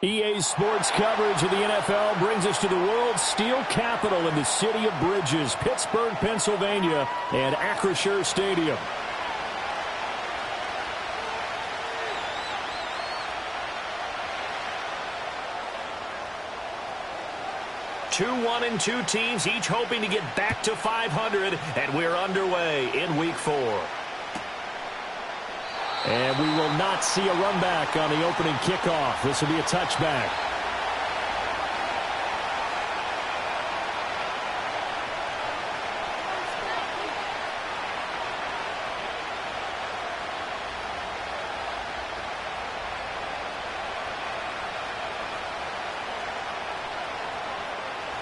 EA Sports coverage of the NFL brings us to the world's steel capital in the city of Bridges, Pittsburgh, Pennsylvania, and Acrisure Stadium. Two 1-2 teams, each hoping to get back to 500, and we're underway in Week 4. And we will not see a run back on the opening kickoff. This will be a touchback.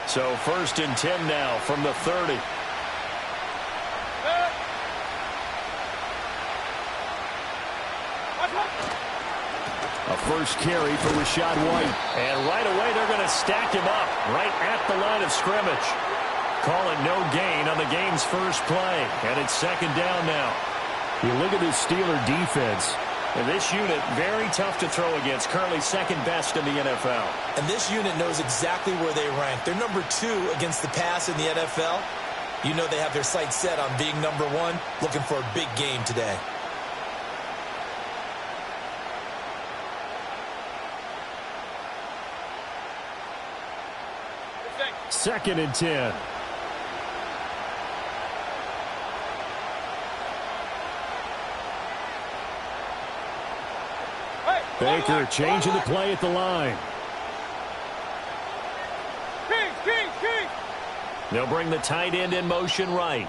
So 1st and 10 now from the 30. A first carry for Rachaad White. And right away they're going to stack him up right at the line of scrimmage. Call it no gain on the game's first play. And it's 2nd down now. You look at this Steeler defense. And this unit, very tough to throw against. Currently 2nd best in the NFL. And this unit knows exactly where they rank. They're number 2 against the pass in the NFL. You know they have their sights set on being number 1, looking for a big game today. Second and 10. Baker changing the play at the line. They'll bring the tight end in motion right.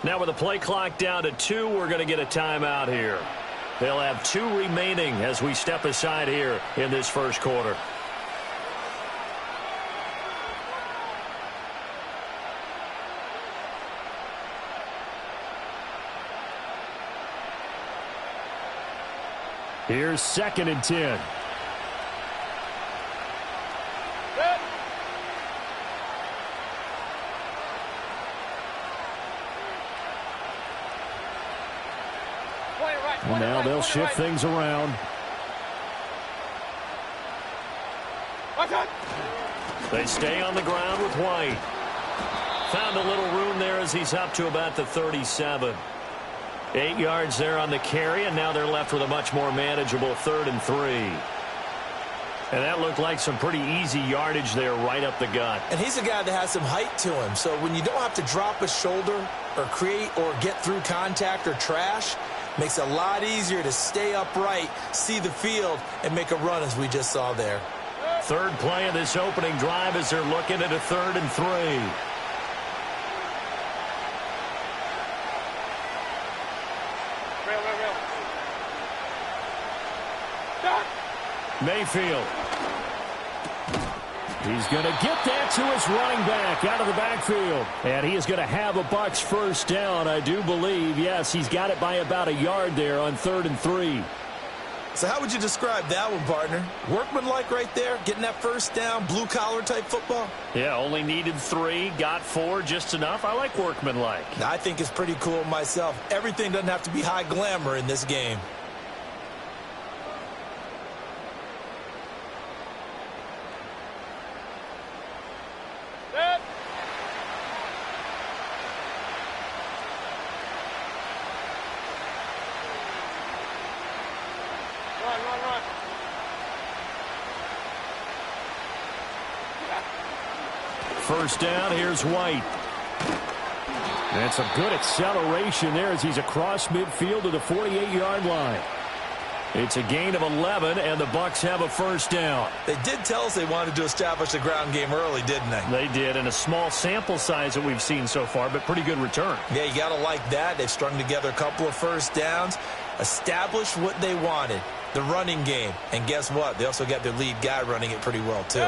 Now with the play clock down to 2, we're going to get a timeout here. They'll have 2 remaining as we step aside here in this first quarter. Here's 2nd and 10. And now they'll shift things around. They stay on the ground with White. Found a little room there as he's up to about the 37. 8 yards there on the carry, and now they're left with a much more manageable 3rd and 3. And that looked like some pretty easy yardage there right up the gut. And he's a guy that has some height to him, so when you don't have to drop a shoulder or create or get through contact or trash, makes it a lot easier to stay upright, see the field, and make a run as we just saw there. 3rd play of this opening drive as they're looking at a 3rd and 3. Mayfield. He's going to get that to his running back out of the backfield. And he is going to have a Bucs first down, I do believe. Yes, he's got it by about a yard there on 3rd and 3. So how would you describe that one, partner? Workmanlike right there, getting that first down, blue-collar type football? Yeah, only needed 3, got 4, just enough. I like workmanlike. I think it's pretty cool myself. Everything doesn't have to be high glamour in this game. First down, here's White. And some good acceleration there as he's across midfield to the 48-yard line. It's a gain of 11, and the Bucs have a first down. They did tell us they wanted to establish the ground game early, didn't they? They did, and a small sample size that we've seen so far, but pretty good return. Yeah, you got to like that. They've strung together a couple of first downs, established what they wanted, the running game. And guess what? They also got their lead guy running it pretty well, too.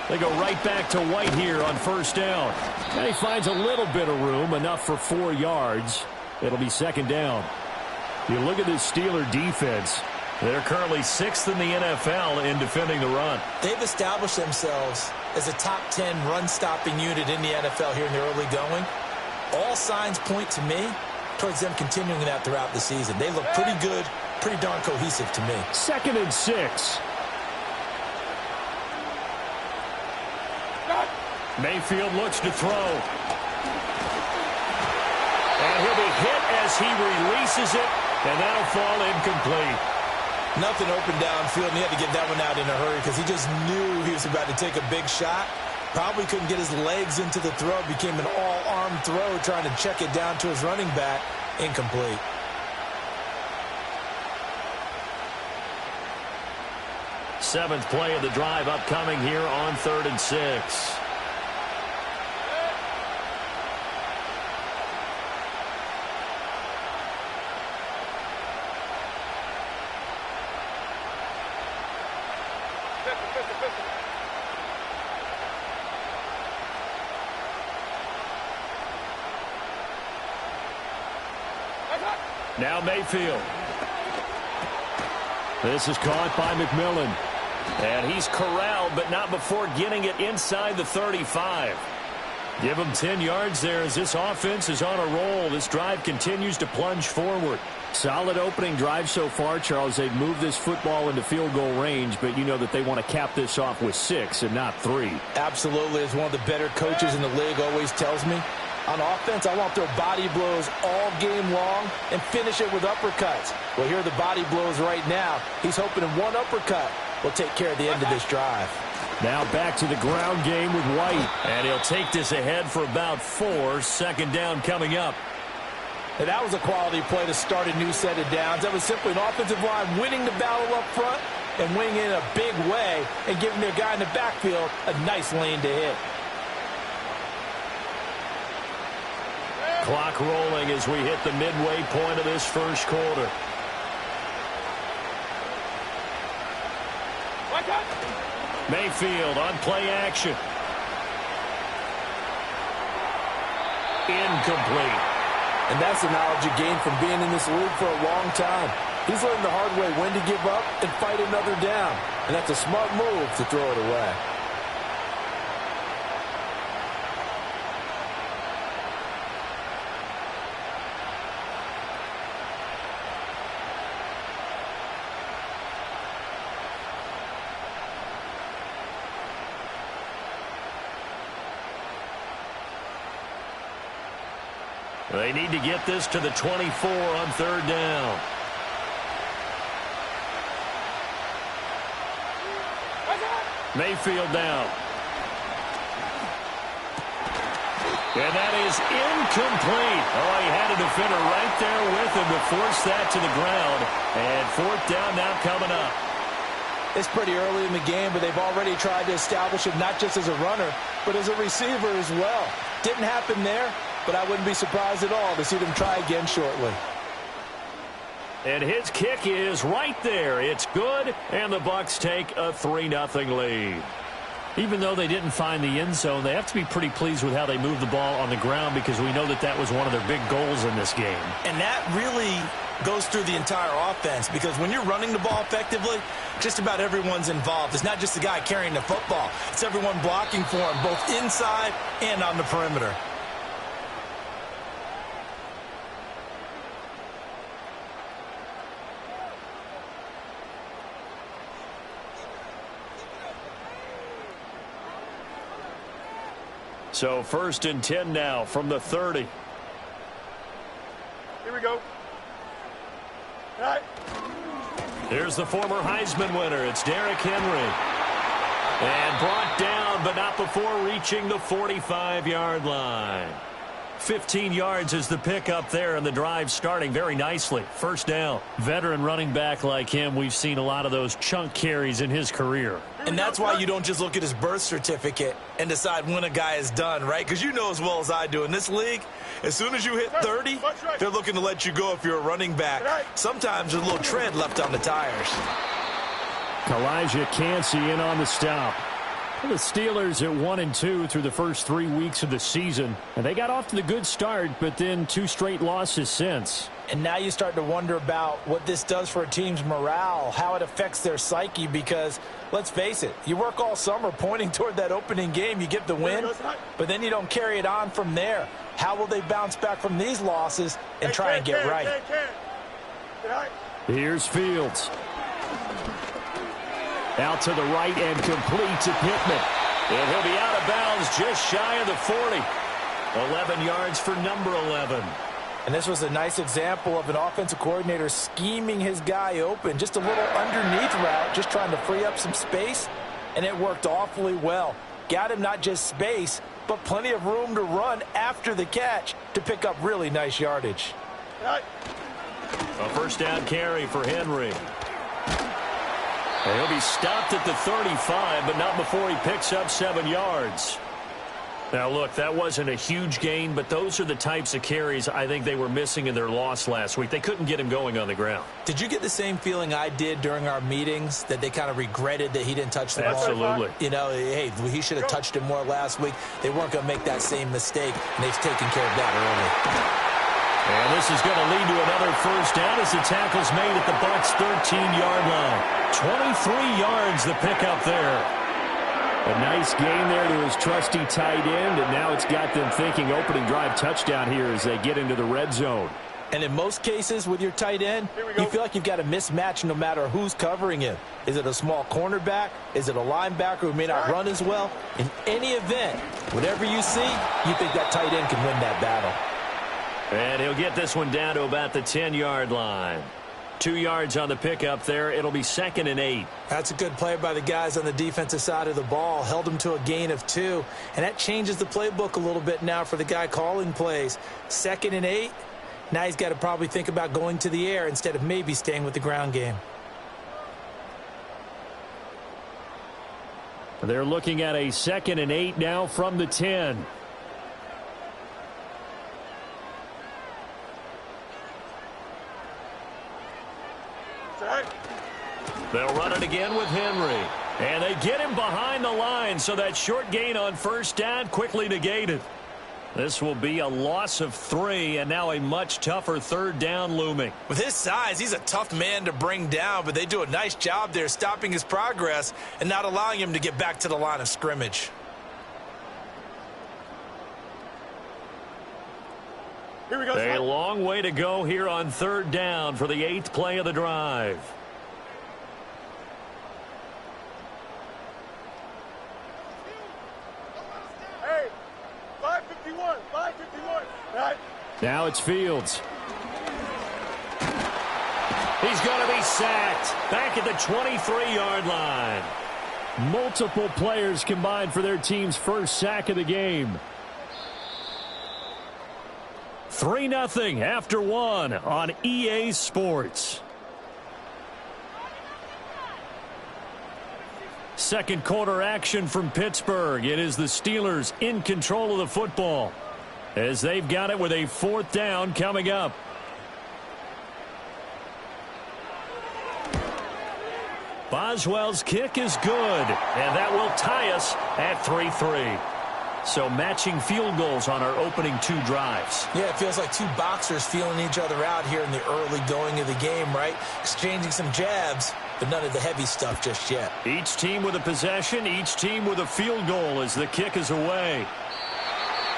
They go right back to White here on first down. And he finds a little bit of room, enough for 4 yards. It'll be 2nd down. You look at this Steeler defense. They're currently 6th in the NFL in defending the run. They've established themselves as a top 10 run-stopping unit in the NFL here in the early going. All signs point to me towards them continuing that throughout the season. They look pretty good, pretty darn cohesive to me. 2nd and 6. Mayfield looks to throw. And he'll be hit as he releases it, and that'll fall incomplete. Nothing open downfield, and he had to get that one out in a hurry because he just knew he was about to take a big shot. Probably couldn't get his legs into the throw. Became an all-arm throw trying to check it down to his running back. Incomplete. Seventh play of the drive upcoming here on 3rd and 6. Now Mayfield. This is caught by McMillan. And he's corralled, but not before getting it inside the 35. Give him 10 yards there as this offense is on a roll. This drive continues to plunge forward. Solid opening drive so far, Charles. They've moved this football into field goal range, but you know that they want to cap this off with 6 and not 3. Absolutely. As one of the better coaches in the league always tells me, on offense, I want to throw body blows all game long and finish it with uppercuts. Well, here are the body blows right now. He's hoping in one uppercut will take care of the end of this drive. Now back to the ground game with White. And he'll take this ahead for about 4. 2nd down coming up. And that was a quality play to start a new set of downs. That was simply an offensive line winning the battle up front and winning in a big way and giving their guy in the backfield a nice lane to hit. Clock rolling as we hit the midway point of this first quarter. Mayfield on play action. Incomplete. And that's the knowledge you gain from being in this league for a long time. He's learned the hard way when to give up and fight another down. And that's a smart move to throw it away. They need to get this to the 24 on 3rd down. Mayfield down. And that is incomplete. Oh, he had a defender right there with him to force that to the ground. And 4th down now coming up. It's pretty early in the game, but they've already tried to establish him not just as a runner, but as a receiver as well. Didn't happen there, but I wouldn't be surprised at all to see them try again shortly. And his kick is right there. It's good, and the Bucs take a 3-0 lead. Even though they didn't find the end zone, they have to be pretty pleased with how they moved the ball on the ground because we know that that was one of their big goals in this game. And that really goes through the entire offense because when you're running the ball effectively, just about everyone's involved. It's not just the guy carrying the football. It's everyone blocking for him, both inside and on the perimeter. So 1st and 10 now from the 30. Here we go. All right. Here's the former Heisman winner. It's Derrick Henry. And brought down, but not before reaching the 45-yard line. 15 yards is the pickup there, and the drive starting very nicely. 1st down. Veteran running back like him, we've seen a lot of those chunk carries in his career. And that's why you don't just look at his birth certificate and decide when a guy is done, right? Because you know as well as I do, in this league, as soon as you hit 30, they're looking to let you go if you're a running back. Sometimes there's a little tread left on the tires. Elijah Cansey in on the stop. The Steelers at 1-2 through the first 3 weeks of the season. And they got off to the good start, but then 2 straight losses since. And now you start to wonder about what this does for a team's morale, how it affects their psyche, because let's face it, you work all summer pointing toward that opening game, you get the win, but then you don't carry it on from there. How will they bounce back from these losses and try and get right? Here's Fields. Out to the right and complete to Pittman. And he'll be out of bounds just shy of the 40. 11 yards for number 11. And this was a nice example of an offensive coordinator scheming his guy open. Just a little underneath route, just trying to free up some space, and it worked awfully well. Got him not just space, but plenty of room to run after the catch to pick up really nice yardage. A first down carry for Henry. And he'll be stopped at the 35, but not before he picks up 7 yards. Now, look, that wasn't a huge gain, but those are the types of carries I think they were missing in their loss last week. They couldn't get him going on the ground. Did you get the same feeling I did during our meetings, that they kind of regretted that he didn't touch the ball? Absolutely. You know, hey, he should have touched it more last week. They weren't going to make that same mistake, and they've taken care of that early. And this is going to lead to another first down as the tackle's made at the Bucs' 13-yard line. 23 yards the pickup there. A nice gain there to his trusty tight end, and now it's got them thinking opening drive touchdown here as they get into the red zone. And in most cases with your tight end, you feel like you've got a mismatch no matter who's covering him. Is it a small cornerback? Is it a linebacker who may not run as well? In any event, whatever you see, you think that tight end can win that battle. And he'll get this one down to about the 10-yard line. 2 yards on the pickup there. It'll be 2nd and 8. That's a good play by the guys on the defensive side of the ball. Held them to a gain of 2. And that changes the playbook a little bit now for the guy calling plays. 2nd and 8. Now he's got to probably think about going to the air instead of maybe staying with the ground game. They're looking at a 2nd and 8 now from the 10. They'll run it again with Henry. And they get him behind the line, so that short gain on first down quickly negated. This will be a loss of 3, and now a much tougher third down looming. With his size, he's a tough man to bring down, but they do a nice job there stopping his progress and not allowing him to get back to the line of scrimmage. Here we go. A long way to go here on third down for the 8th play of the drive. Hey, 5:51, 5:51. Right. Now it's Fields. He's going to be sacked back at the 23-yard line. Multiple players combined for their team's first sack of the game. 3-0 after 1 on EA Sports. Second quarter action from Pittsburgh. It is the Steelers in control of the football as they've got it with a 4th down coming up. Boswell's kick is good, and that will tie us at 3-3. So matching field goals on our opening 2 drives. Yeah, it feels like 2 boxers feeling each other out here in the early going of the game, right? Exchanging some jabs, but none of the heavy stuff just yet. Each team with a possession, each team with a field goal as the kick is away.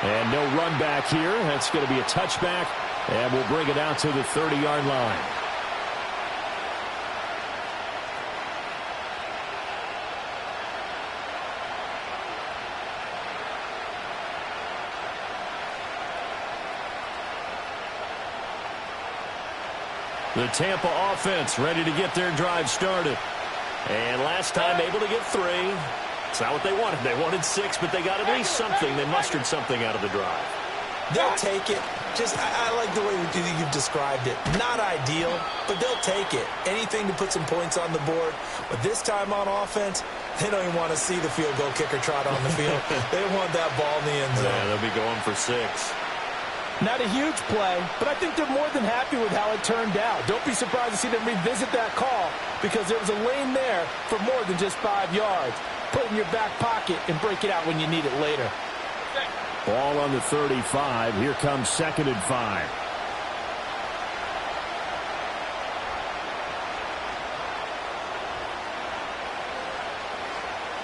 And no run back here. That's going to be a touchback, and we'll bring it out to the 30-yard line. The Tampa offense ready to get their drive started. And last time able to get 3. It's not what they wanted. They wanted 6, but they got at least something. They mustered something out of the drive. They'll take it. I like the way you've described it. Not ideal, but they'll take it. Anything to put some points on the board. But this time on offense, they don't even want to see the field goal kicker trot on the field. They want that ball in the end zone. Yeah, they'll be going for 6. Not a huge play, but I think they're more than happy with how it turned out. Don't be surprised to see them revisit that call because there was a lane there for more than just 5 yards. Put it in your back pocket and break it out when you need it later. Ball on the 35. Here comes 2nd and 5.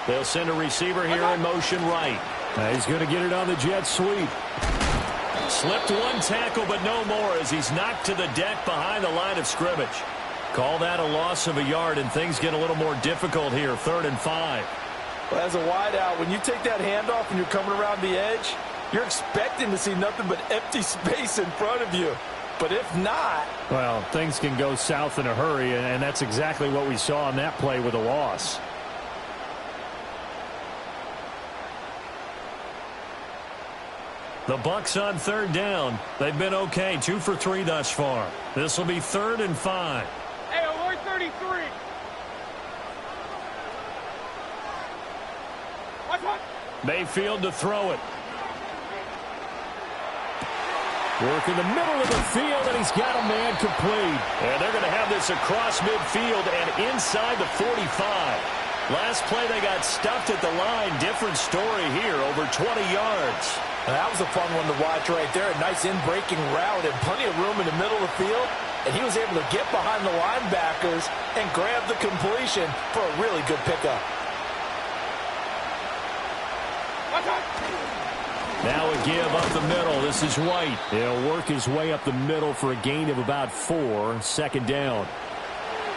They'll send a receiver here in motion right. He's going to get it on the jet sweep. Slipped one tackle, but no more as he's knocked to the deck behind the line of scrimmage. Call that a loss of a yard, and things get a little more difficult here, 3rd and 5. Well, as a wideout, when you take that handoff and you're coming around the edge, you're expecting to see nothing but empty space in front of you. But if not... Well, things can go south in a hurry, and that's exactly what we saw on that play with a loss. The Bucs on 3rd down. They've been okay, 2 for 3 thus far. This will be 3rd and 5. Hey, alert 33. Watch. Mayfield to throw it. Work in the middle of the field, and he's got a man complete. And they're going to have this across midfield and inside the 45. Last play, they got stuffed at the line. Different story here, over 20 yards. Now, that was a fun one to watch right there. A nice in-breaking route and plenty of room in the middle of the field. And he was able to get behind the linebackers and grab the completion for a really good pickup. Now a give up the middle. This is White. He'll work his way up the middle for a gain of about 4. 2nd down.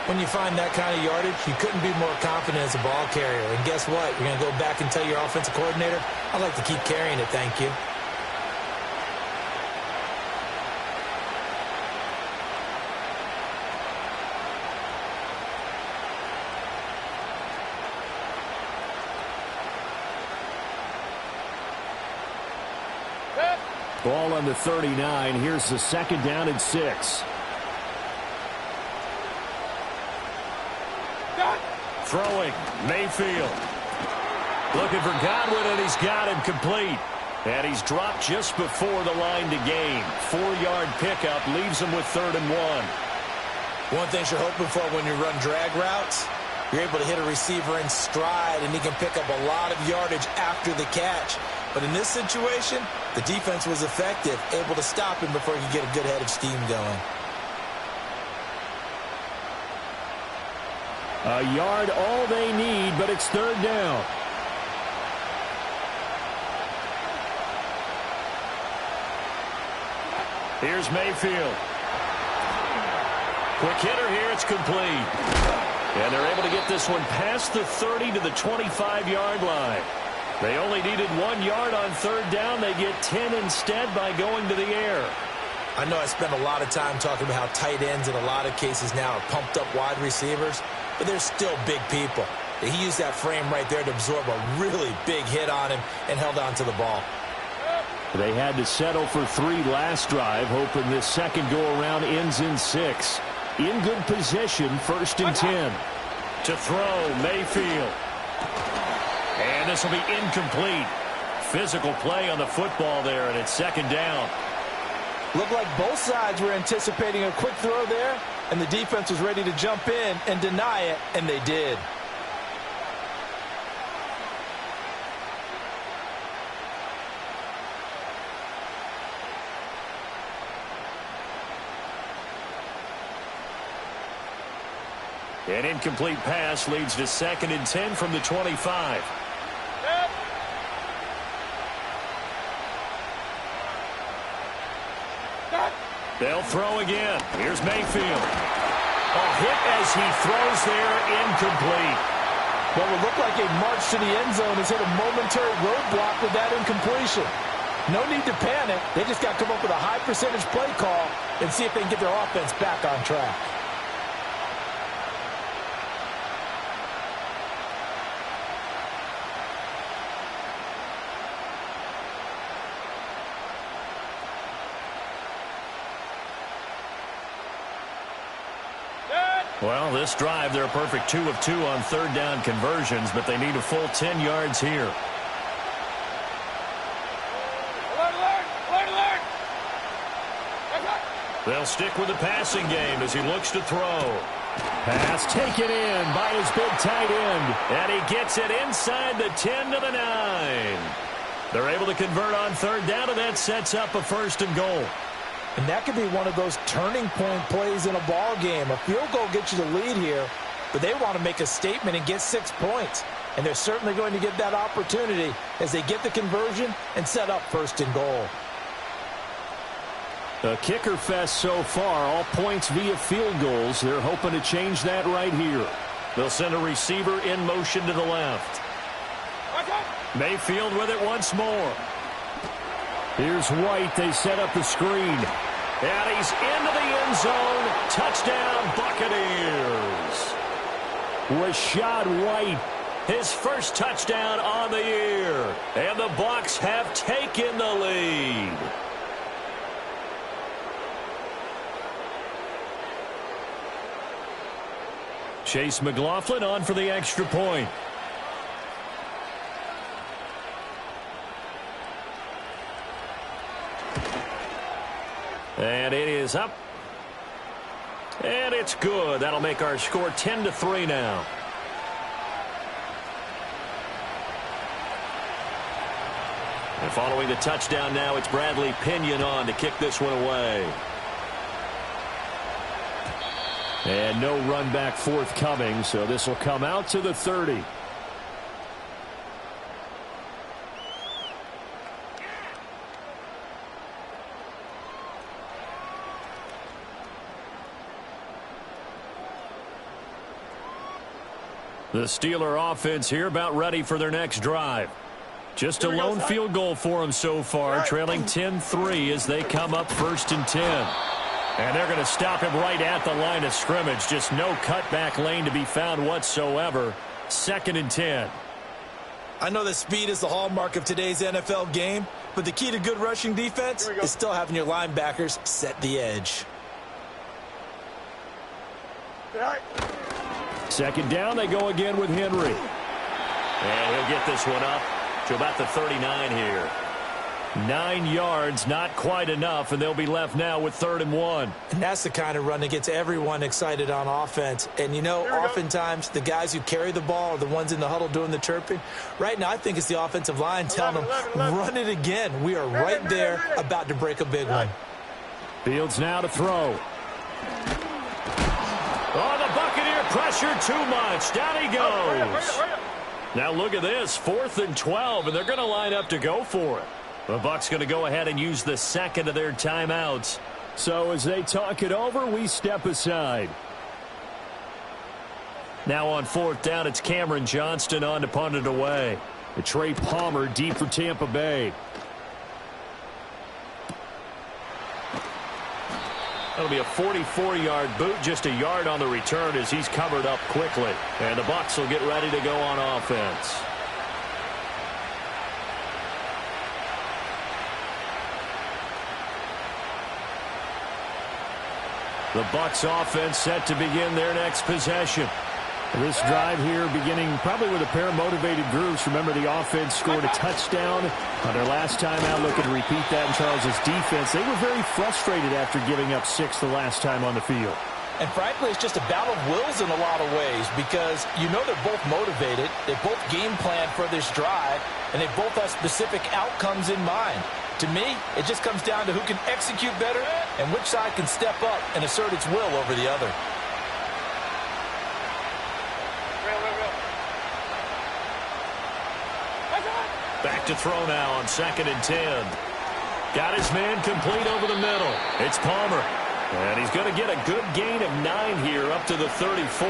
When you find that kind of yardage, you couldn't be more confident as a ball carrier. And guess what? You're going to go back and tell your offensive coordinator, I'd like to keep carrying it, thank you. Ball on the 39. Here's the 2nd down and 6. Throwing, Mayfield. Looking for Godwin, and he's got him complete. And he's dropped just before the line to gain. 4-yard pickup leaves him with 3rd and 1. One thing you're hoping for when you run drag routes, you're able to hit a receiver in stride, and he can pick up a lot of yardage after the catch. But in this situation, the defense was effective, able to stop him before he could get a good head of steam going. A yard all they need, but it's 3rd down. Here's Mayfield. Quick hitter here, it's complete. And they're able to get this one past the 30 to the 25-yard line. They only needed 1 yard on 3rd down. They get 10 instead by going to the air. I know I spend a lot of time talking about how tight ends in a lot of cases now are pumped up wide receivers, but they're still big people. He used that frame right there to absorb a really big hit on him and held on to the ball. They had to settle for 3 last drive, hoping this second go-around ends in 6. In good position, 1st and 10. To throw, Mayfield. And this will be incomplete. Physical play on the football there, and it's 2nd down. Looked like both sides were anticipating a quick throw there, and the defense was ready to jump in and deny it, and they did. An incomplete pass leads to 2nd and 10 from the 25. They'll throw again. Here's Mayfield. A hit as he throws there, incomplete. What would look like a march to the end zone has hit a momentary roadblock with that incompletion. No need to panic. They just got to come up with a high percentage play call and see if they can get their offense back on track. Well, this drive, they're a perfect 2 of 2 on 3rd down conversions, but they need a full 10 yards here. Alert! They'll stick with the passing game as he looks to throw. Pass taken in by his big tight end, and he gets it inside the 10 to the 9. They're able to convert on 3rd down, and that sets up a 1st and goal. And that could be one of those turning point plays in a ball game. A field goal gets you the lead here, but they want to make a statement and get 6 points. and they're certainly going to get that opportunity as they get the conversion and set up 1st and goal. A kicker fest so far, all points via field goals. They're hoping to change that right here. They'll send a receiver in motion to the left. Mayfield with it once more. Here's White. They set up the screen. And he's into the end zone. Touchdown, Buccaneers. Rachaad White, his first touchdown on the year. And the Bucs have taken the lead. Chase McLaughlin on for the extra point. And it is up. And it's good. That'll make our score 10-3 now. And following the touchdown now, it's Bradley Pinion on to kick this one away. And no run back forthcoming, so this will come out to the 30. The Steeler offense here about ready for their next drive. Just a lone field goal for them so far, trailing 10-3 as they come up 1st and 10. And they're going to stop him right at the line of scrimmage. Just no cutback lane to be found whatsoever. 2nd and 10. I know that speed is the hallmark of today's NFL game, but the key to good rushing defense is still having your linebackers set the edge. 2nd down, they go again with Henry. And he'll get this one up to about the 39 here. 9 yards, not quite enough, and they'll be left now with 3rd and 1. And that's the kind of run that gets everyone excited on offense. And, you know, oftentimes the guys who carry the ball are the ones in the huddle doing the chirping. Right now, I think it's the offensive line telling them, run it again. We are right there about to break a big one. Fields now to throw. Oh, the Buccaneer pressure too much. Down he goes. Now look at this, 4th and 12, and they're going to line up to go for it. The Bucs going to go ahead and use the 2nd of their timeouts. So as they talk it over, we step aside. Now on 4th down, it's Cameron Johnston on to punt it away. Trey Palmer deep for Tampa Bay. That'll be a 44-yard boot, just a yard on the return as he's covered up quickly. And the Bucs will get ready to go on offense. The Bucs offense set to begin their next possession. This drive here beginning probably with a pair of motivated groups. Remember, the offense scored a touchdown on their last time out. Looking to repeat that in Charles's defense. They were very frustrated after giving up 6 the last time on the field. And frankly, it's just a battle of wills in a lot of ways because you know they're both motivated. They both game plan for this drive, and they both have specific outcomes in mind. To me, it just comes down to who can execute better and which side can step up and assert its will over the other. Back to throw now on 2nd and 10. Got his man complete over the middle. It's Palmer. And he's going to get a good gain of 9 here up to the 34.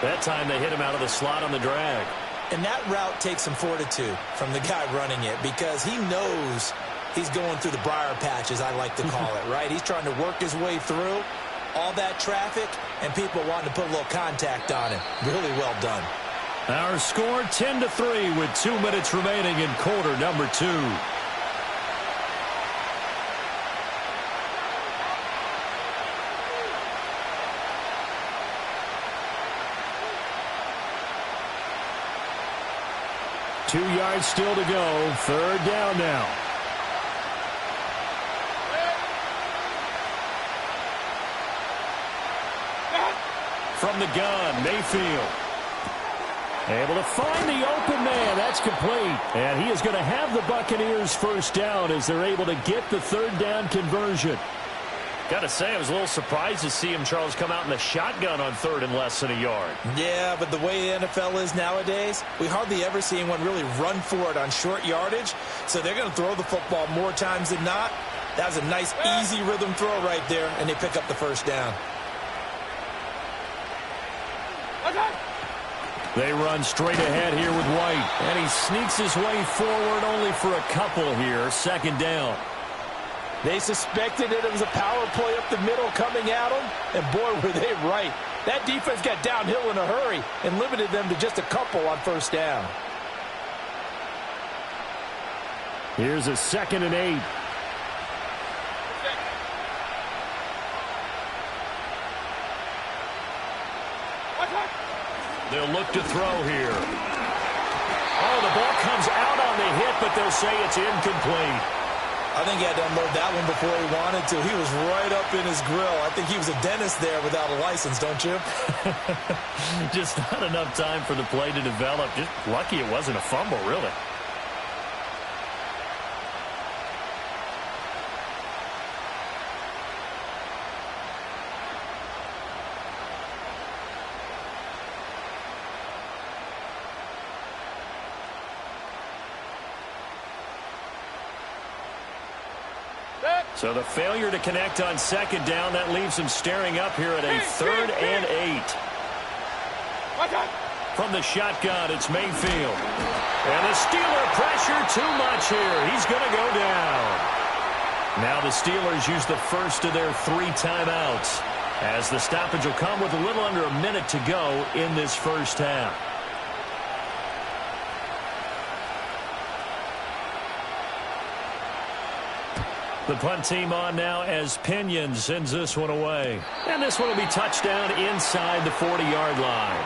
That time they hit him out of the slot on the drag. And that route takes some fortitude from the guy running it because he knows he's going through the briar patch, as I like to call it, right? He's trying to work his way through all that traffic and people wanting to put a little contact on him. Really well done. Our score 10-3 with 2 minutes remaining in quarter number 2. Two yards still to go. 3rd down now. From the gun, Mayfield. Able to find the open man. That's complete. And he is going to have the Buccaneers 1st down as they're able to get the 3rd down conversion. Got to say, I was a little surprised to see him, Charles, come out in the shotgun on 3rd and less than a yard. Yeah, but the way the NFL is nowadays, we hardly ever see anyone really run for it on short yardage. So they're going to throw the football more times than not. That was a nice, easy rhythm throw right there, and they pick up the first down. They run straight ahead here with White, and he sneaks his way forward only for a couple here. 2nd down. They suspected it was a power play up the middle coming at them, and boy, were they right. That defense got downhill in a hurry and limited them to just a couple on 1st down. Here's a 2nd and 8. They'll look to throw here. Oh, the ball comes out on the hit, but they'll say it's incomplete. I think he had to unload that one before he wanted to. He was right up in his grill. I think he was a dentist there without a license, don't you? Just not enough time for the play to develop. Just lucky it wasn't a fumble, really. So the failure to connect on 2nd down, that leaves him staring up here at a 3rd and 8. From the shotgun, it's Mayfield. And the Steeler pressure too much here. He's going to go down. Now the Steelers use the first of their 3 timeouts, as the stoppage will come with a little under a minute to go in this first half. The punt team on now as Pinion sends this one away. And this one will be touchdown inside the 40-yard line.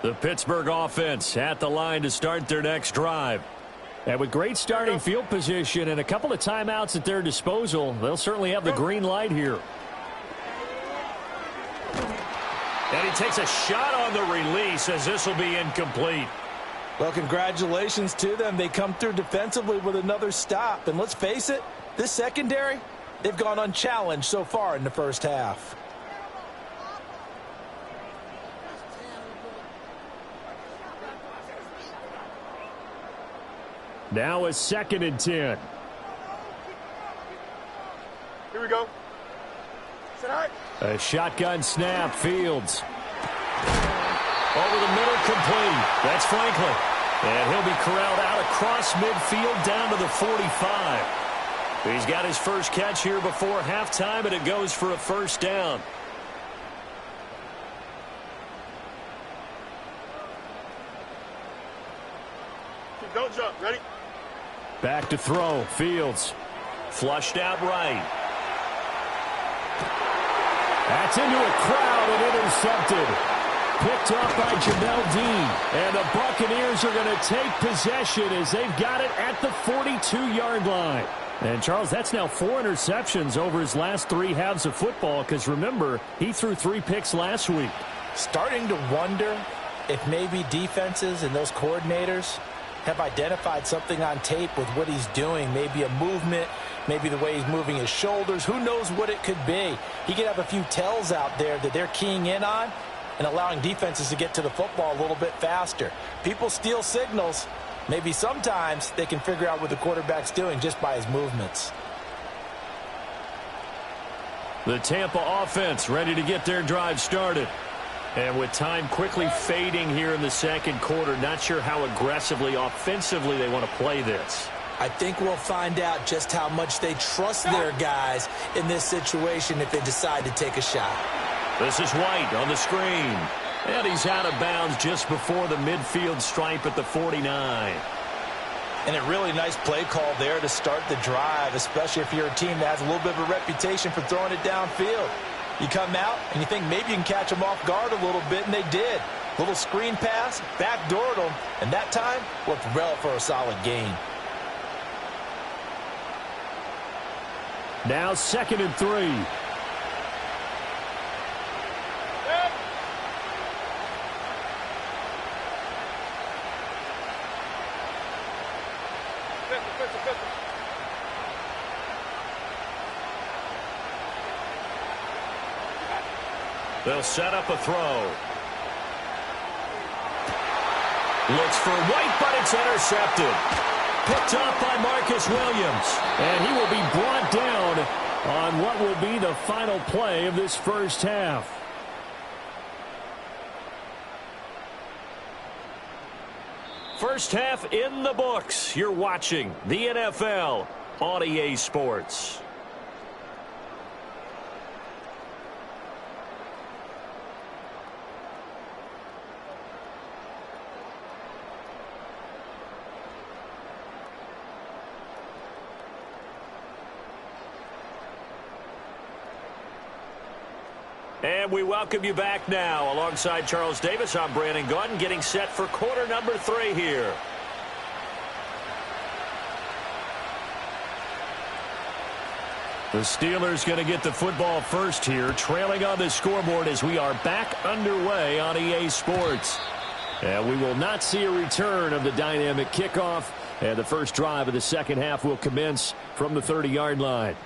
The Pittsburgh offense at the line to start their next drive. And with great starting field position and a couple of timeouts at their disposal, they'll certainly have the green light here. And he takes a shot on the release as this will be incomplete. Well, congratulations to them. They come through defensively with another stop. And let's face it, this secondary, they've gone unchallenged so far in the first half. Now a 2nd and 10. Here we go. A shotgun snap, Fields. Over the middle, complete. That's Franklin. And he'll be corralled out across midfield down to the 45. He's got his first catch here before halftime, and it goes for a first down. Don't jump. Ready? Back to throw. Fields. Flushed out right. That's into a crowd and intercepted. Picked up by Jamel Dean. And the Buccaneers are going to take possession as they've got it at the 42-yard line. And, Charles, that's now 4 interceptions over his last 3 halves of football because, remember, he threw 3 picks last week. Starting to wonder if maybe defenses and those coordinators have identified something on tape with what he's doing. Maybe a movement, maybe the way he's moving his shoulders. Who knows what it could be? He could have a few tells out there that they're keying in on and allowing defenses to get to the football a little bit faster. People steal signals. Maybe sometimes they can figure out what the quarterback's doing just by his movements. The Tampa offense ready to get their drive started. And with time quickly fading here in the second quarter, not sure how aggressively, offensively they want to play this. I think we'll find out just how much they trust their guys in this situation if they decide to take a shot. This is White on the screen. And he's out of bounds just before the midfield stripe at the 49. And a really nice play call there to start the drive, especially if you're a team that has a little bit of a reputation for throwing it downfield. You come out and you think maybe you can catch them off guard a little bit, and they did. Little screen pass, backdoored them, and that time looked well for a solid gain. Now 2nd and 3. They'll set up a throw. Looks for White, but it's intercepted. Picked up by Marcus Williams. And he will be brought down on what will be the final play of this first half. First half in the books. You're watching the NFL on EA Sports. And we welcome you back now. Alongside Charles Davis, I'm Brandon Gaudin, getting set for quarter number 3 here. The Steelers going to get the football first here, trailing on the scoreboard as we are back underway on EA Sports. And we will not see a return of the dynamic kickoff. And the first drive of the second half will commence from the 30-yard line.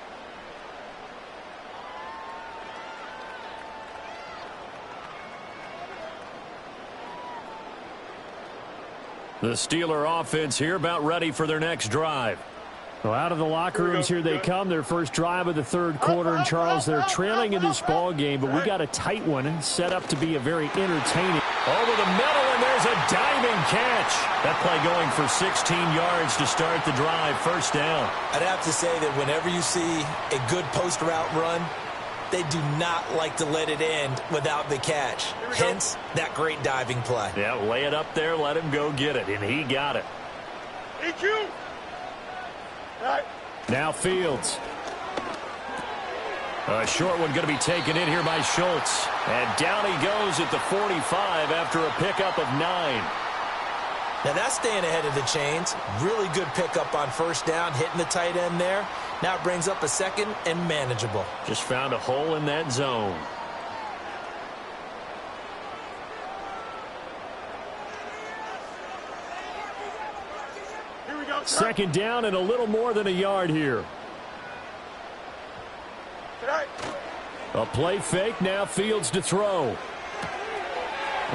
The Steeler offense here about ready for their next drive. Well, out of the locker rooms here they come. Their first drive of the third quarter. And, Charles, they're trailing in this ball game, but we got a tight one set up to be a very entertaining. Over the middle, and there's a diving catch. That play going for 16 yards to start the drive. First down. I'd have to say that whenever you see a good post route run, they do not like to let it end without the catch. Hence, that great diving play. Yeah, lay it up there, let him go get it, and he got it. EQ. Right. Now Fields. A short one going to be taken in here by Schultz. And down he goes at the 45 after a pickup of 9. Now that's staying ahead of the chains. Really good pickup on first down, hitting the tight end there. Now it brings up a second and manageable. Just found a hole in that zone. Here we go. Second down and a little more than a yard here. Right. A play fake, now Fields to throw.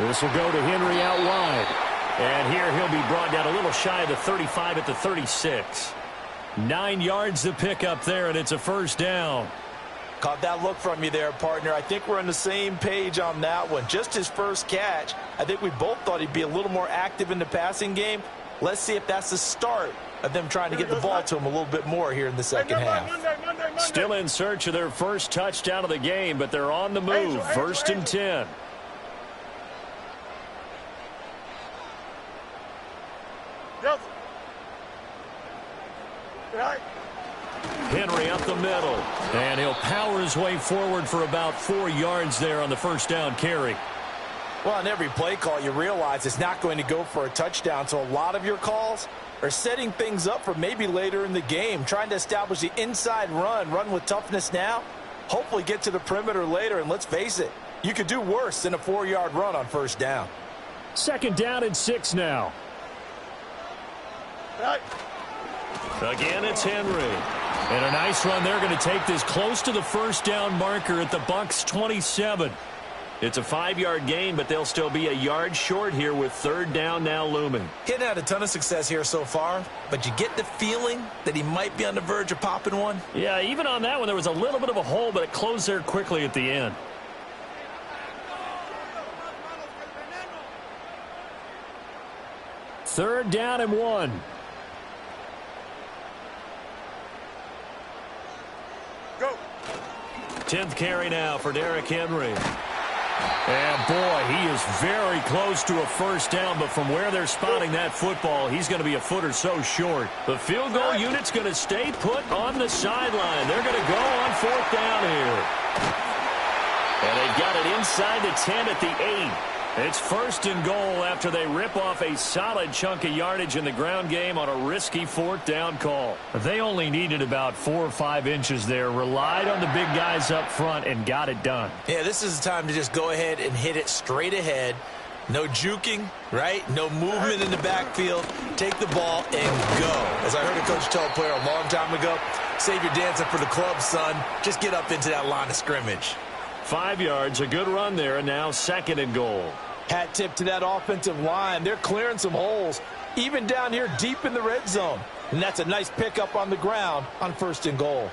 This will go to Henry out wide. And here he'll be brought down a little shy of the 35 at the 36. 9 yards to pick up there, and it's a first down. Caught that look from you there, partner. I think we're on the same page on that one. Just his first catch. I think we both thought he'd be a little more active in the passing game. Let's see if that's the start of them trying to get the ball to him a little bit more here in the second half. Monday. Still in search of their first touchdown of the game, but they're on the move. First and 10. Yes. Right. Henry up the middle. And he'll power his way forward for about 4 yards there on the first down carry. Well, on every play call, you realize it's not going to go for a touchdown. So a lot of your calls are setting things up for maybe later in the game, trying to establish the inside run with toughness now, hopefully get to the perimeter later. And let's face it, you could do worse than a 4-yard run on first down. Second down and 6 now. Right. Again, it's Henry. And a nice run. They're going to take this close to the first down marker at the Bucs 27. It's a 5-yard gain, but they'll still be a yard short here with third down now looming. Hitting had a ton of success here so far, but you get the feeling that he might be on the verge of popping one. Yeah, even on that one, there was a little bit of a hole, but it closed there quickly at the end. Third down and 1. Go. 10th carry now for Derrick Henry. And boy, he is very close to a first down, but from where they're spotting that football, he's going to be a foot or so short. The field goal unit's going to stay put on the sideline. They're going to go on fourth down here. And they've got it inside the 10 at the 8. It's first and goal after they rip off a solid chunk of yardage in the ground game on a risky fourth down call. They only needed about 4 or 5 inches there, relied on the big guys up front, and got it done. Yeah, this is the time to just go ahead and hit it straight ahead. No juking, right? No movement in the backfield. Take the ball and go. As I heard a coach tell a player a long time ago, save your dancing for the club, son. Just get up into that line of scrimmage. 5 yards, a good run there, and now second and goal. Hat tip to that offensive line. They're clearing some holes, even down here deep in the red zone. And that's a nice pickup on the ground on first and goal.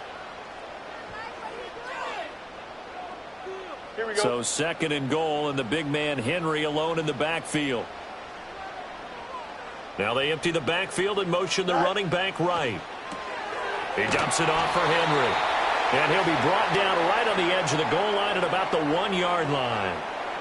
Here we go. So second and goal, and the big man Henry alone in the backfield. Now they empty the backfield and motion the running back right. He dumps it off for Henry. And he'll be brought down right on the edge of the goal line at about the 1-yard line.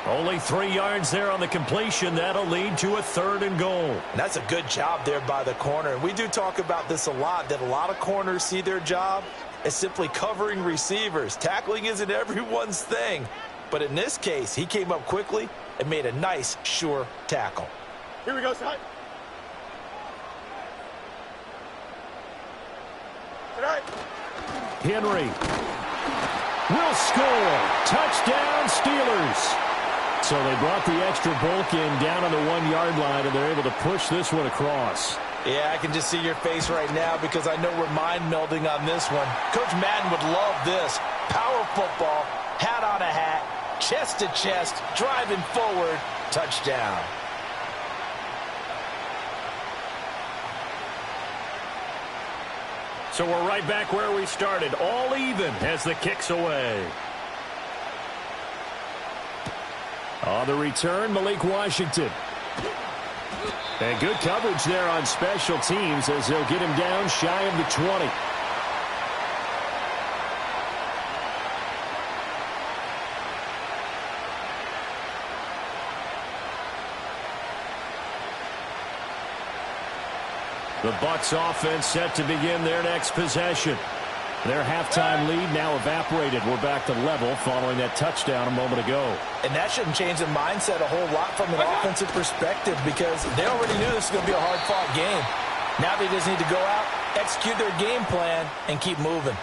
Only 3 yards there on the completion. That'll lead to a third and goal. And that's a good job there by the corner. And we do talk about this a lot, that a lot of corners see their job as simply covering receivers. Tackling isn't everyone's thing. But in this case, he came up quickly and made a nice, sure tackle. Here we go, son. Tonight. Henry will score. Touchdown, Steelers. So they brought the extra bulk in down on the 1-yard line, and they're able to push this one across. Yeah, I can just see your face right now because I know we're mind melding on this one. Coach Madden would love this. Power football, hat on a hat, chest to chest, driving forward, touchdown. So we're right back where we started, all even as the kick's away. On the return, Malik Washington. And good coverage there on special teams as they'll get him down shy of the 20. The Bucs offense set to begin their next possession. Their halftime lead now evaporated. We're back to level following that touchdown a moment ago. And that shouldn't change the mindset a whole lot from an offensive perspective because they already knew this was going to be a hard-fought game. Now they just need to go out, execute their game plan, and keep moving.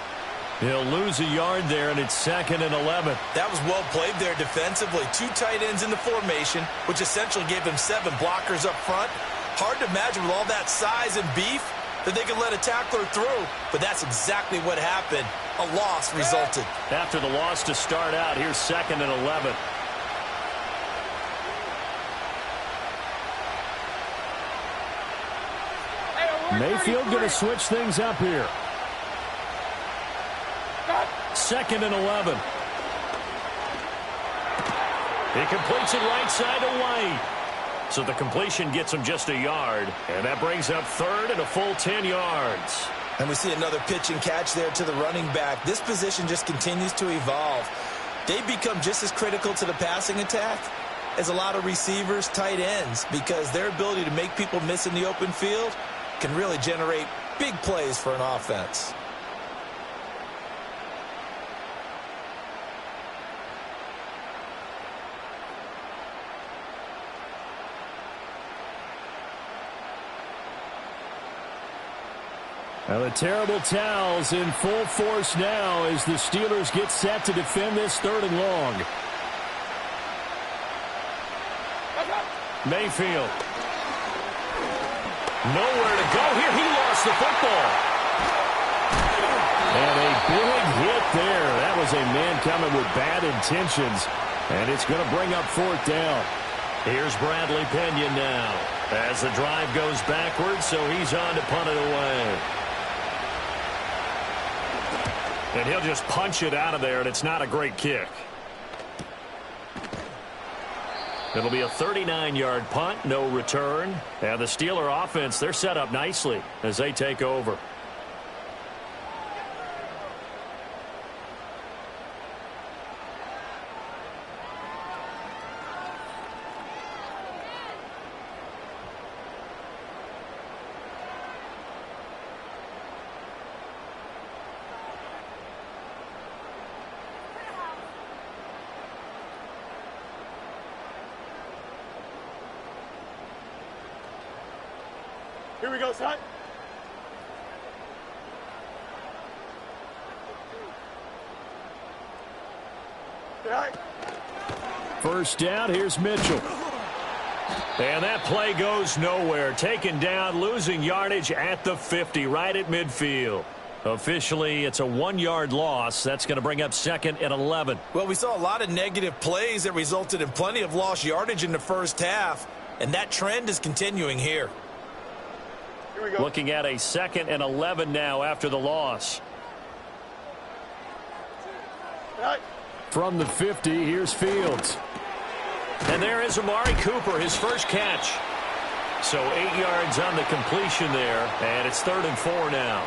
He'll lose a yard there, and it's second and 11. That was well played there defensively. 2 tight ends in the formation, which essentially gave them 7 blockers up front. Hard to imagine with all that size and beef that they could let a tackler through, but that's exactly what happened. A loss resulted. After the loss to start out, here's second and 11. Mayfield going to switch things up here. Second and 11. He completes it right side to White. So the completion gets him just a yard. And that brings up third and a full 10 yards. And we see another pitch and catch there to the running back. This position just continues to evolve. They become just as critical to the passing attack as a lot of receivers, tight ends, because their ability to make people miss in the open field can really generate big plays for an offense. Now the terrible towels in full force now as the Steelers get set to defend this third and long. Mayfield. Nowhere to go here. He lost the football. And a big hit there. That was a man coming with bad intentions. And it's going to bring up fourth down. Here's Bradley Pinion now as the drive goes backwards, so he's on to punt it away. And he'll just punch it out of there, and it's not a great kick. It'll be a 39-yard punt, no return. And the Steeler offense, they're set up nicely as they take over. Here we go, son. Tonight. First down, here's Mitchell. And that play goes nowhere. Taken down, losing yardage at the 50, right at midfield. Officially, it's a 1-yard loss. That's going to bring up 2nd and 11. Well, we saw a lot of negative plays that resulted in plenty of lost yardage in the first half, and that trend is continuing here. Here we go. Looking at a 2nd and 11 now after the loss. Tonight. From the 50, here's Fields. And there is Amari Cooper, his first catch. So 8 yards on the completion there, and it's 3rd and 4 now.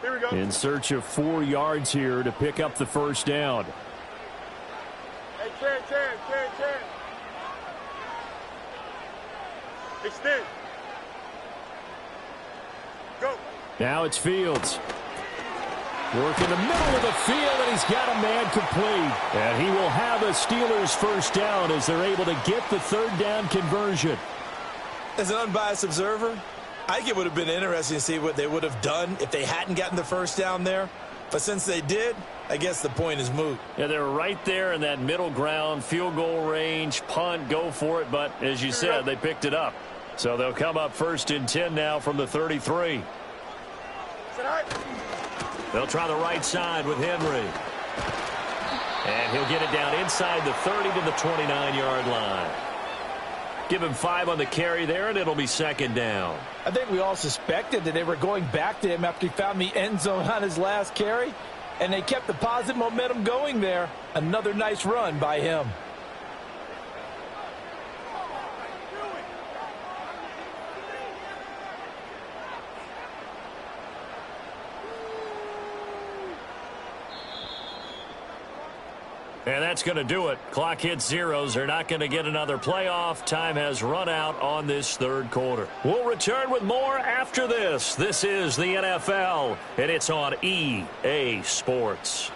Here we go. In search of 4 yards here to pick up the first down. Hey, Chan. Extend. Go. Now it's Fields. Work in the middle of the field, and he's got a man complete. And he will have a Steelers first down as they're able to get the 3rd down conversion. As an unbiased observer, I think it would have been interesting to see what they would have done if they hadn't gotten the first down there. But since they did, I guess the point is moot. Yeah, they're right there in that middle ground, field goal range, punt, go for it. But as you said, they picked it up. So they'll come up 1st and 10 now from the 33. Tonight. They'll try the right side with Henry. And he'll get it down inside the 30 to the 29-yard line. Give him 5 on the carry there, and it'll be 2nd down. I think we all suspected that they were going back to him after he found the end zone on his last carry, and they kept the positive momentum going there. Another nice run by him. And that's going to do it. Clock hits zeros. They're not going to get another playoff. Time has run out on this 3rd quarter. We'll return with more after this. This is the NFL, and it's on EA Sports.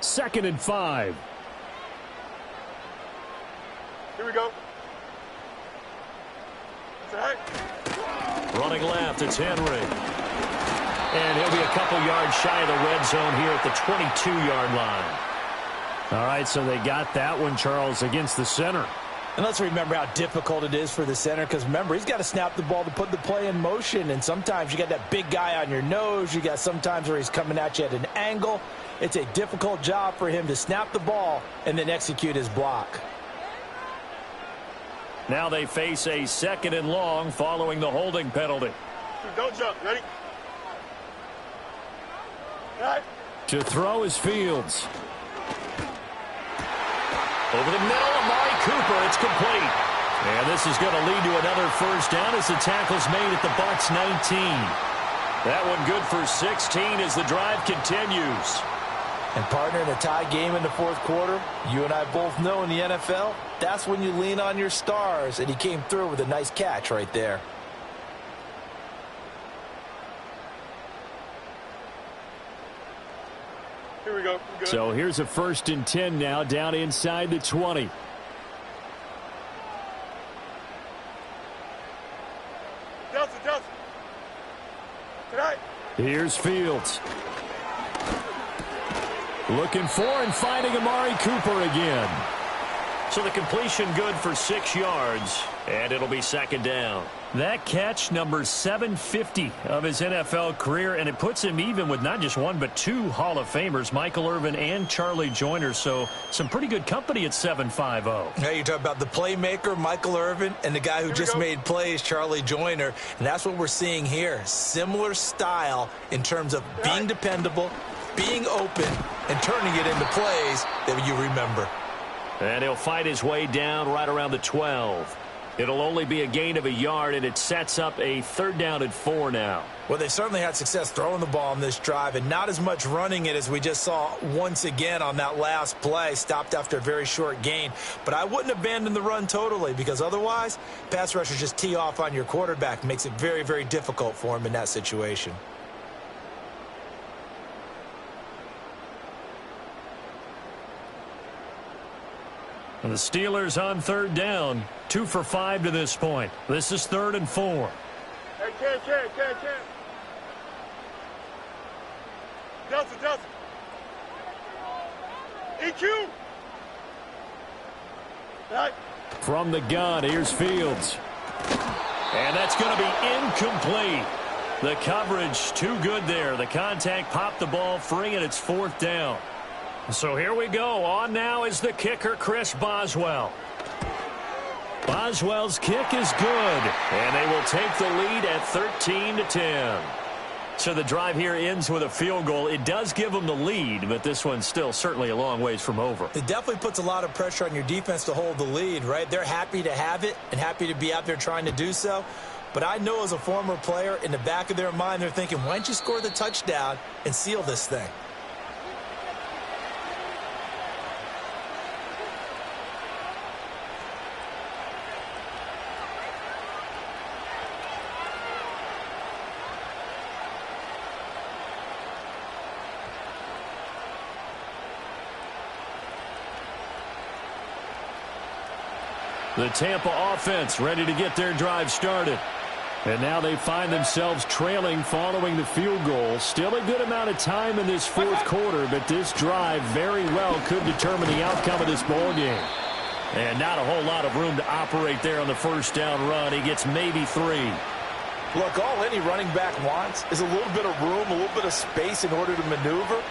Second and 5. Here we go. Tonight. Running left, it's Henry. And he'll be a couple yards shy of the red zone here at the 22-yard line. All right, so they got that one, Charles, against the center. And let's remember how difficult it is for the center, because remember, he's got to snap the ball to put the play in motion, and sometimes you got that big guy on your nose. You got sometimes where he's coming at you at an angle. It's a difficult job for him to snap the ball and then execute his block. Now they face a 2nd and long following the holding penalty. Don't jump. Ready? Tonight. To throw is Fields. Over the middle, Amari Cooper. It's complete. And this is going to lead to another first down as the tackle's made at the Bucs 19. That one good for 16 as the drive continues. And partner, in a tie game in the 4th quarter, you and I both know in the NFL, that's when you lean on your stars, and he came through with a nice catch right there. Here we go. Good. So here's a 1st and 10 now down inside the 20. Delta. Tonight. Here's Fields. Looking for and finding Amari Cooper again. So the completion good for 6 yards, and it'll be 2nd down. That catch, number 750 of his NFL career, and it puts him even with not just 1 but 2 Hall of Famers, Michael Irvin and Charlie Joyner. So some pretty good company at 750. Now you're talking about the playmaker, Michael Irvin, and the guy who just made plays, Charlie Joyner. And that's what we're seeing here. Similar style in terms of being dependable, being open, and turning it into plays that you remember. And he'll fight his way down right around the 12. It'll only be a gain of a yard, and it sets up a 3rd down and 4 now. Well, they certainly had success throwing the ball on this drive and not as much running it as we just saw once again on that last play, stopped after a very short gain. But I wouldn't abandon the run totally because otherwise, pass rushers just tee off on your quarterback. Makes it very, very difficult for him in that situation. And the Steelers on 3rd down, 2 for 5 to this point. This is 3rd and 4. Hey, Cam. Delta. EQ. Right. From the gun, here's Fields. And that's going to be incomplete. The coverage too good there. The contact popped the ball free, and it's 4th down. So here we go. On now is the kicker, Chris Boswell. Boswell's kick is good, and they will take the lead at 13-10. So the drive here ends with a field goal. It does give them the lead, but this one's still certainly a long ways from over. It definitely puts a lot of pressure on your defense to hold the lead, right? They're happy to have it and happy to be out there trying to do so. But I know as a former player, in the back of their mind, they're thinking, why don't you score the touchdown and seal this thing? The Tampa offense ready to get their drive started. And now they find themselves trailing following the field goal. Still a good amount of time in this 4th quarter, but this drive very well could determine the outcome of this ball game. And not a whole lot of room to operate there on the 1st down run. He gets maybe 3. Look, all any running back wants is a little bit of room, a little bit of space in order to maneuver.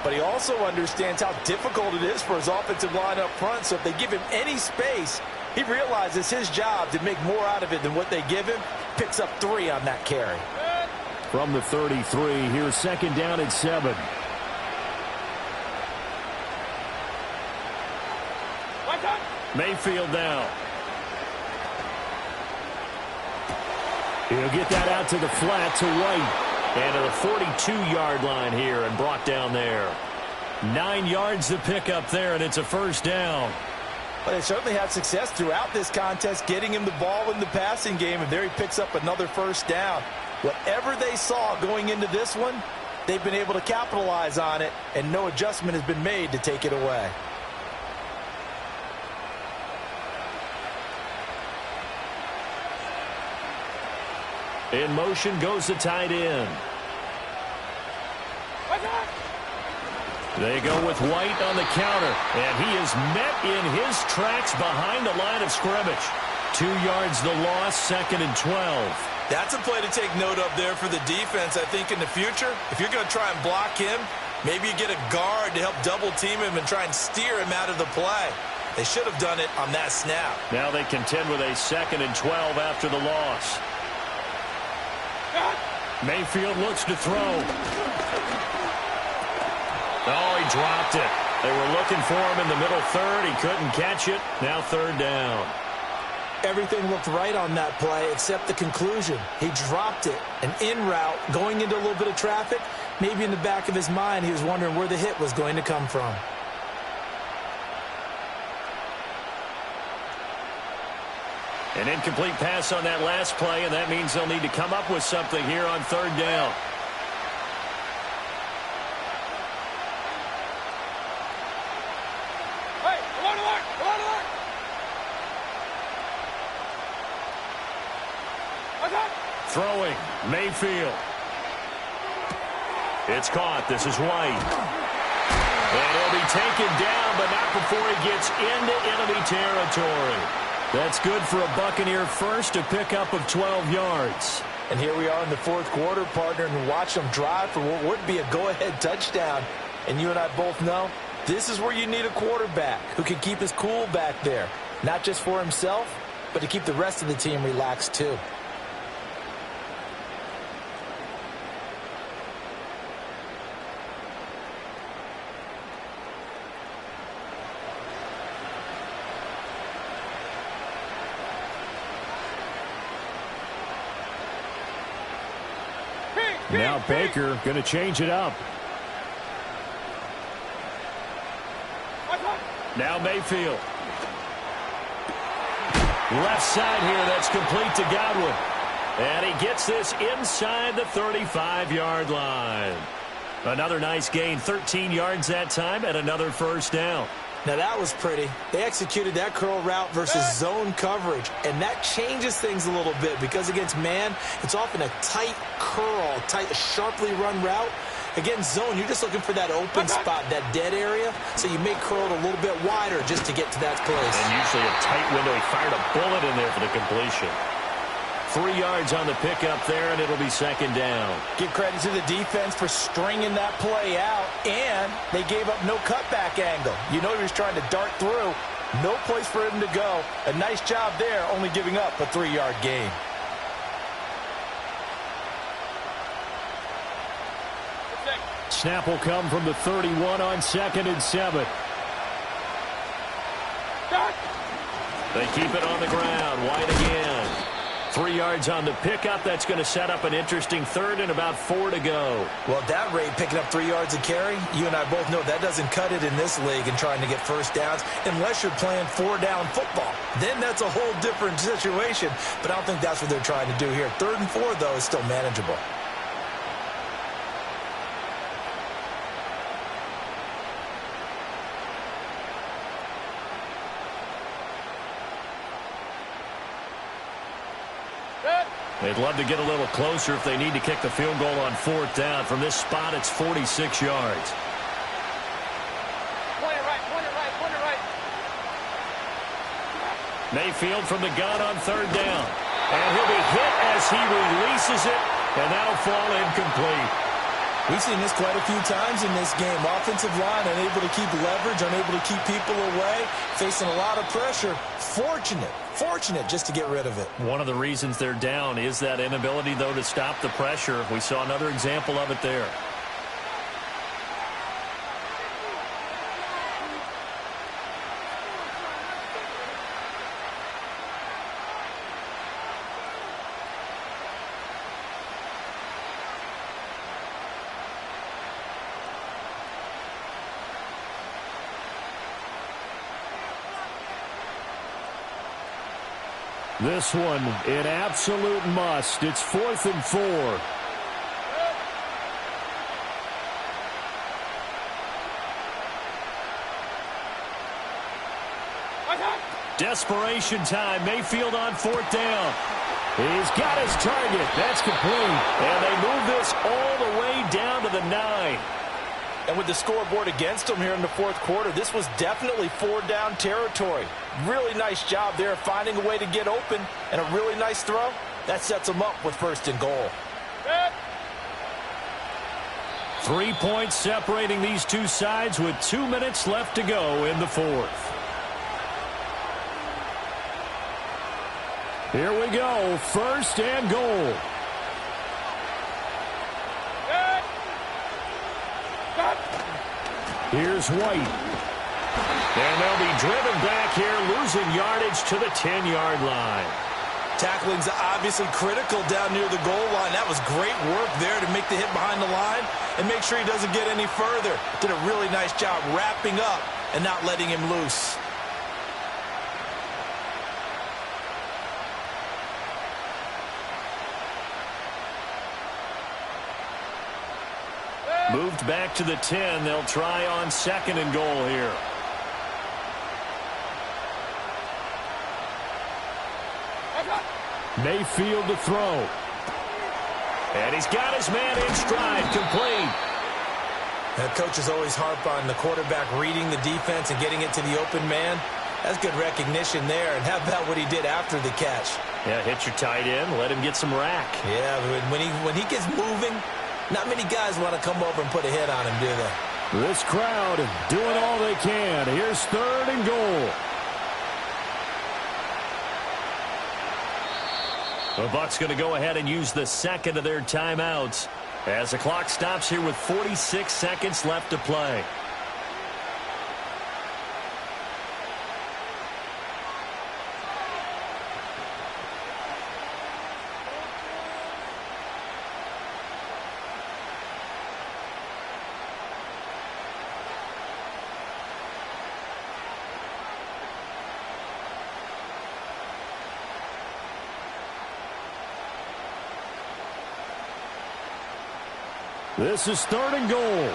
But he also understands how difficult it is for his offensive line up front. So if they give him any space, he realizes his job to make more out of it than what they give him. Picks up 3 on that carry. From the 33, here's 2nd down and 7. Mayfield now. He'll get that out to the flat to White. And to the 42-yard line here and brought down there. 9 yards to pick up there, and it's a 1st down. But they certainly had success throughout this contest getting him the ball in the passing game, and there he picks up another 1st down. Whatever they saw going into this one, they've been able to capitalize on it, and no adjustment has been made to take it away. In motion goes the tight end. They go with White on the counter, and he is met in his tracks behind the line of scrimmage. 2 yards the loss, 2nd and 12. That's a play to take note of there for the defense. I think in the future, if you're going to try and block him, maybe you get a guard to help double team him and try and steer him out of the play. They should have done it on that snap. Now they contend with a 2nd and 12 after the loss. Mayfield looks to throw. Oh, he dropped it. They were looking for him in the middle 3rd. He couldn't catch it. Now 3rd down. Everything looked right on that play except the conclusion. He dropped it. And en route, going into a little bit of traffic, maybe in the back of his mind, he was wondering where the hit was going to come from. An incomplete pass on that last play, and that means they'll need to come up with something here on 3rd down. Throwing, Mayfield. It's caught. This is White. And he'll be taken down, but not before he gets into enemy territory. That's good for a Buccaneer first, a pickup of 12 yards. And here we are in the 4th quarter, partner, and watch them drive for what would be a go-ahead touchdown. And you and I both know this is where you need a quarterback who can keep his cool back there, not just for himself, but to keep the rest of the team relaxed too. Now Baker going to change it up. Now Mayfield. Left side here, that's complete to Godwin. And he gets this inside the 35-yard line. Another nice gain, 13 yards that time, and another first down. Now that was pretty. They executed that curl route versus zone coverage, and that changes things a little bit because against man, it's often a tight curl, sharply run route. Against zone, you're just looking for that open spot, that dead area, so you may curl it a little bit wider just to get to that place. And usually a tight window. He fired a bullet in there for the completion. 3 yards on the pickup there, and it'll be second down. Give credit to the defense for stringing that play out, and they gave up no cutback angle. You know he was trying to dart through. No place for him to go. A nice job there, only giving up a 3-yard gain. Snap will come from the 31 on 2nd and 7. They keep it on the ground. White again. 3 yards on the pickup. That's going to set up an interesting third and about 4 to go. Well, at that rate, picking up 3 yards a carry, you and I both know that doesn't cut it in this league and trying to get first downs unless you're playing 4-down football. Then that's a whole different situation, but I don't think that's what they're trying to do here. 3rd and 4, though, is still manageable. They'd love to get a little closer if they need to kick the field goal on 4th down. From this spot, it's 46 yards. Point it right. Mayfield from the gun on 3rd down. And he'll be hit as he releases it, and that'll fall incomplete. We've seen this quite a few times in this game. Offensive line unable to keep leverage, unable to keep people away, facing a lot of pressure. Fortunate just to get rid of it. One of the reasons they're down is that inability, though, to stop the pressure. We saw another example of it there. This one, an absolute must. It's 4th and 4. Desperation time. Mayfield on 4th down. He's got his target. That's complete. And they move this all the way down to the 9. And with the scoreboard against them here in the 4th quarter, this was definitely 4-down territory. Really nice job there finding a way to get open, and a really nice throw. That sets them up with 1st and goal. 3 points separating these two sides with 2 minutes left to go in the 4th. Here we go, 1st and goal. Here's White. And they'll be driven back here, losing yardage to the 10-yard line. Tackling's obviously critical down near the goal line. That was great work there to make the hit behind the line and make sure he doesn't get any further. Did a really nice job wrapping up and not letting him loose. Moved back to the 10. They'll try on 2nd and goal here. Mayfield to throw. And he's got his man in stride, complete. Now, coaches always harp on the quarterback reading the defense and getting it to the open man. That's good recognition there. And how about what he did after the catch? Yeah, hit your tight end, let him get some rack. Yeah, when he gets moving, not many guys want to come over and put a hit on him, do they? This crowd doing all they can. Here's 3rd and goal. The Bucs going to go ahead and use the 2nd of their timeouts as the clock stops here with 46 seconds left to play. This is 3rd and goal.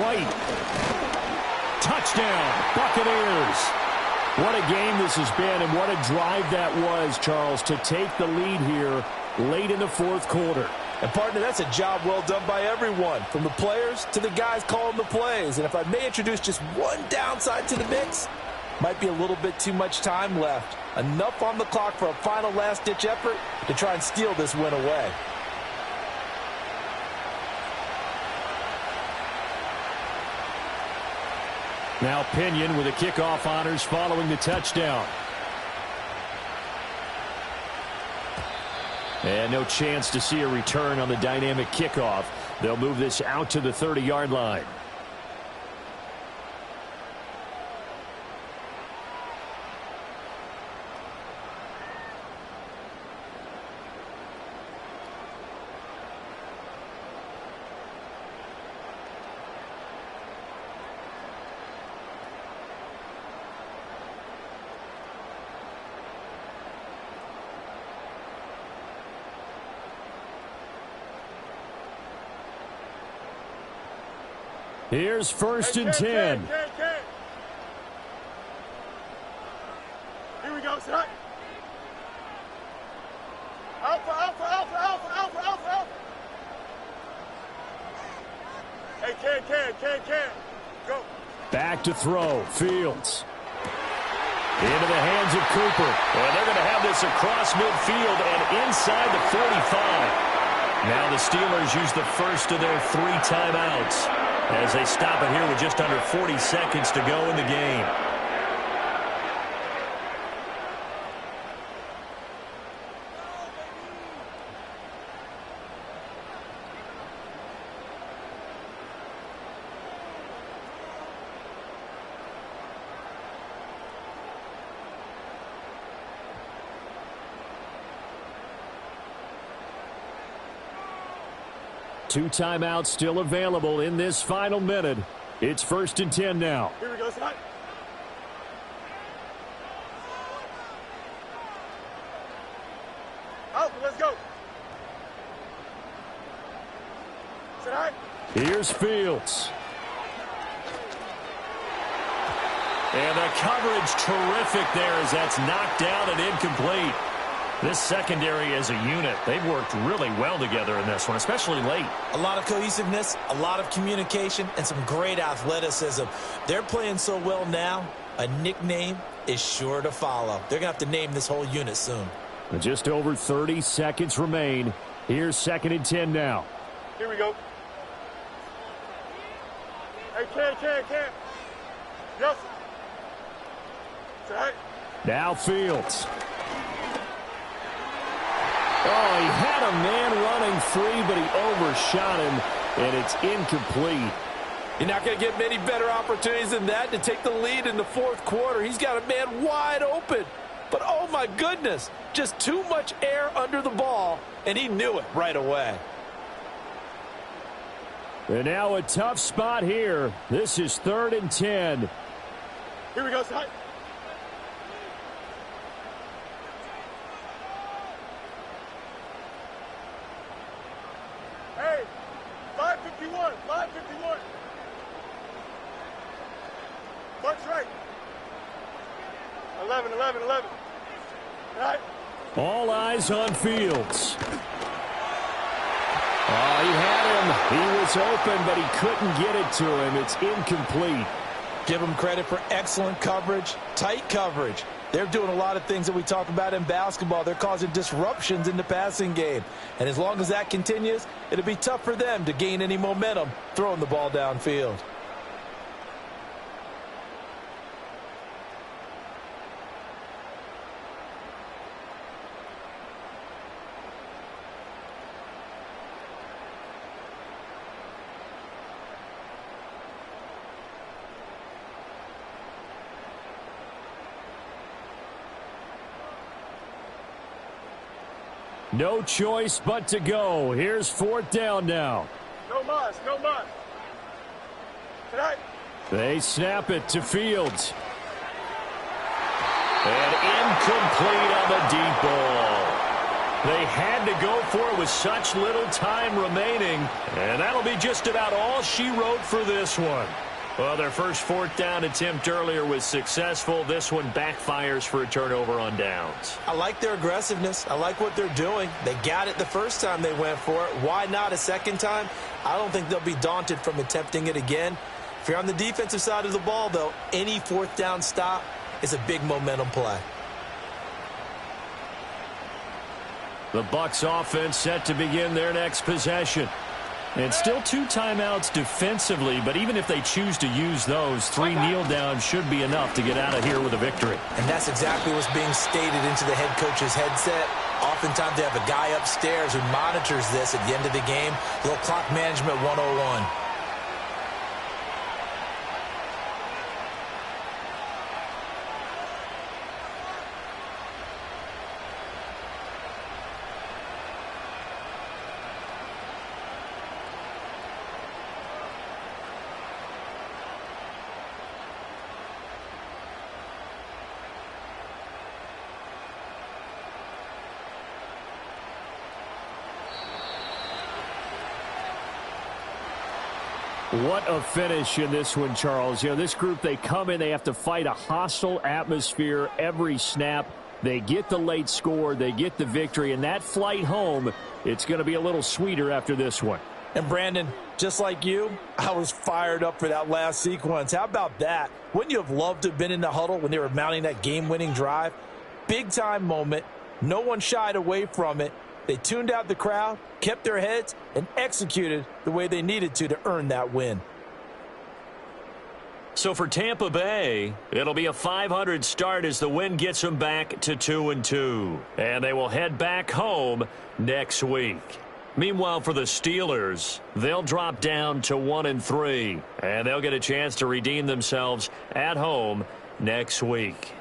White. Touchdown, Buccaneers. What a game this has been, and what a drive that was, Charles, to take the lead here late in the 4th quarter. And, partner, that's a job well done by everyone, from the players to the guys calling the plays. And if I may introduce just one downside to the mix, might be a little bit too much time left. Enough on the clock for a final last-ditch effort to try and steal this win away. Now Pinion with the kickoff honors following the touchdown. And no chance to see a return on the dynamic kickoff. They'll move this out to the 30-yard line. Here's 1st and 10. Here we go, son. Alpha, alpha, alpha, alpha, alpha, alpha, alpha. Hey, can. Go. Back to throw. Fields. Into the hands of Cooper. And they're going to have this across midfield and inside the 45. Now the Steelers use the first of their 3 timeouts as they stop it here with just under 40 seconds to go in the game. Two timeouts still available in this final minute. It's 1st and 10 now. Here we go, son. Alpha, let's go. Sit high. Here's Fields. And the coverage terrific there as that's knocked down and incomplete. This secondary as a unit, they've worked really well together in this one, especially late. A lot of cohesiveness, a lot of communication, and some great athleticism. They're playing so well now, a nickname is sure to follow. They're going to have to name this whole unit soon. Just over 30 seconds remain. Here's 2nd and 10 now. Here we go. Hey, can. Yes. Sit high. Now Fields. Oh, he had a man running free, but he overshot him, and it's incomplete. You're not going to get many better opportunities than that to take the lead in the 4th quarter. He's got a man wide open. But, oh, my goodness, just too much air under the ball, and he knew it right away. And now a tough spot here. This is 3rd and 10. Here we go, son. Hey, 551, 551. Mark's right. 11. All right. All eyes on Fields. Oh, he had him. He was open, but he couldn't get it to him. It's incomplete. Give them credit for excellent coverage, tight coverage. They're doing a lot of things that we talk about in basketball. They're causing disruptions in the passing game. And as long as that continues, it'll be tough for them to gain any momentum throwing the ball downfield. No choice but to go. Here's 4th down now. No mas. Tonight. They snap it to Fields. And incomplete on the deep ball. They had to go for it with such little time remaining, and that'll be just about all she wrote for this one. Well, their first fourth down attempt earlier was successful. This one backfires for a turnover on downs. I like their aggressiveness. I like what they're doing. They got it the first time they went for it. Why not a second time? I don't think they'll be daunted from attempting it again. If you're on the defensive side of the ball, though, any fourth down stop is a big momentum play. The Bucs offense set to begin their next possession. And still 2 timeouts defensively, but even if they choose to use those, 3 kneel downs should be enough to get out of here with a victory. And that's exactly what's being stated into the head coach's headset. Oftentimes they have a guy upstairs who monitors this at the end of the game. A little clock management 101. What a finish in this one, Charles. You know, this group, they come in, they have to fight a hostile atmosphere every snap. They get the late score, they get the victory, and that flight home, it's going to be a little sweeter after this one. And Brandon, just like you, I was fired up for that last sequence. How about that? Wouldn't you have loved to have been in the huddle when they were mounting that game-winning drive? Big-time moment. No one shied away from it. They tuned out the crowd, kept their heads, and executed the way they needed to earn that win. So for Tampa Bay, it'll be a .500 start as the win gets them back to 2-2. And they will head back home next week. Meanwhile, for the Steelers, they'll drop down to 1-3. And they'll get a chance to redeem themselves at home next week.